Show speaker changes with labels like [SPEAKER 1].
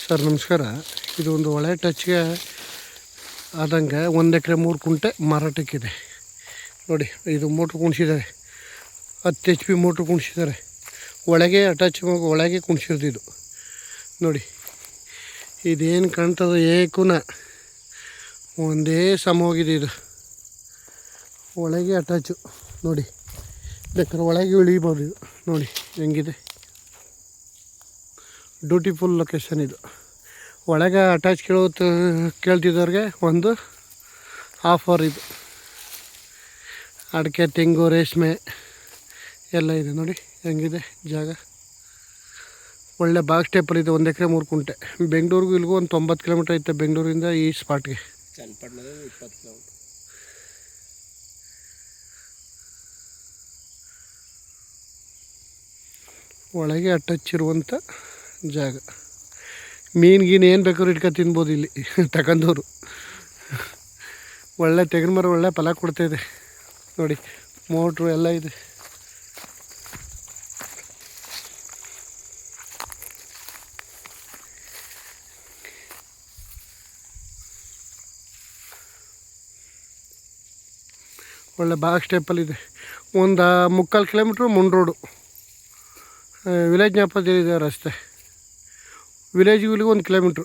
[SPEAKER 1] Sir ನಮಸ್ಕಾರ. ಇದು ಒಂದು ಒಳ್ಳೆ ಟಚ್ಗೆ ಆದಂಗೆ 1 ಎಕರೆ 3 ಕುಂಟೆ ಮಾರಾಟಕ್ಕಿದೆ ನೋಡಿ. ಇದು ಮೋಟ್ರ್ ಕುಣಿಸಿದ್ದಾರೆ, 10 HP ಮೋಟ್ರ್ ಕುಣಿಸಿದ್ದಾರೆ. ಒಳಗೆ ಅಟ್ಯಾಚ್ ಒಳಗೆ ಕುಣಿಸಿರೋದು ನೋಡಿ. ಇದೇನು ಕಾಣ್ತದೆ ಏಕುನ ಒಂದೇ ಸಮ ಹೋಗಿದೆ. ಇದು ಒಳಗೆ ಅಟ್ಯಾಚು ನೋಡಿ, ಬೇಕಾದ್ರೆ ಒಳಗೆ ಇಳಿಬೋದು. ಇದು ನೋಡಿ ಹೆಂಗಿದೆ, ಬ್ಯೂಟಿಫುಲ್ ಲೊಕೇಶನ್. ಇದು ಒಳಗೆ ಅಟ್ಯಾಚ್ ಕೇಳ್ತಿದ್ದವ್ರಿಗೆ ಒಂದು ಆಫರ್. ಇದು ಅಡಿಕೆ, ತೆಂಗು, ರೇಷ್ಮೆ ಎಲ್ಲ ಇದೆ ನೋಡಿ ಹೆಂಗಿದೆ ಜಾಗ. ಒಳ್ಳೆ ಬಾಕ್ಸ್ ಟೈಪಲ್ಲಿ ಇದೆ. 1 ಎಕರೆ 3 ಕುಂಟೆ. ಬೆಂಗಳೂರಿಗೂ ಇಲ್ಲಿಗೂ ಒಂದು 90 ಕಿಲೋಮೀಟ್ರ್ ಐತೆ, ಬೆಂಗಳೂರಿಂದ ಈ ಸ್ಪಾಟ್ಗೆ.
[SPEAKER 2] 20 ಕಿಲೋಮೀಟ್ರ್.
[SPEAKER 1] ಒಳಗೆ ಅಟ್ಯಾಚ್ ಇರುವಂಥ ಜಾಗ. ಮೀನು ಏನು ಬೇಕಾದ್ರೂ ಇಟ್ಕೊ ತಿನ್ಬೋದು ಇಲ್ಲಿ ತಗೊಂಡವರು. ಒಳ್ಳೆ ತೆಂಗಿನ ಮರ ಒಳ್ಳೆ ಫಲ ಕೊಡ್ತಾಯಿದೆ ನೋಡಿ. ಮೋಟ್ರು ಎಲ್ಲ ಇದೆ. ಒಳ್ಳೆ ಬಾಕ್ಸ್ ಟೈಪಲ್ಲಿದೆ. ಒಂದು 3/4 ಕಿಲೋಮೀಟ್ರ್ ಮುಂಡ್ ರೋಡು. ವಿಲೇಜ್ ಜ್ಞಾಪಕ ಇದೆ ರಸ್ತೆ. ವಿಲೇಜಿಗೆ ಇಲ್ಲಿಗೆ 1 ಕಿಲೋಮೀಟ್ರು.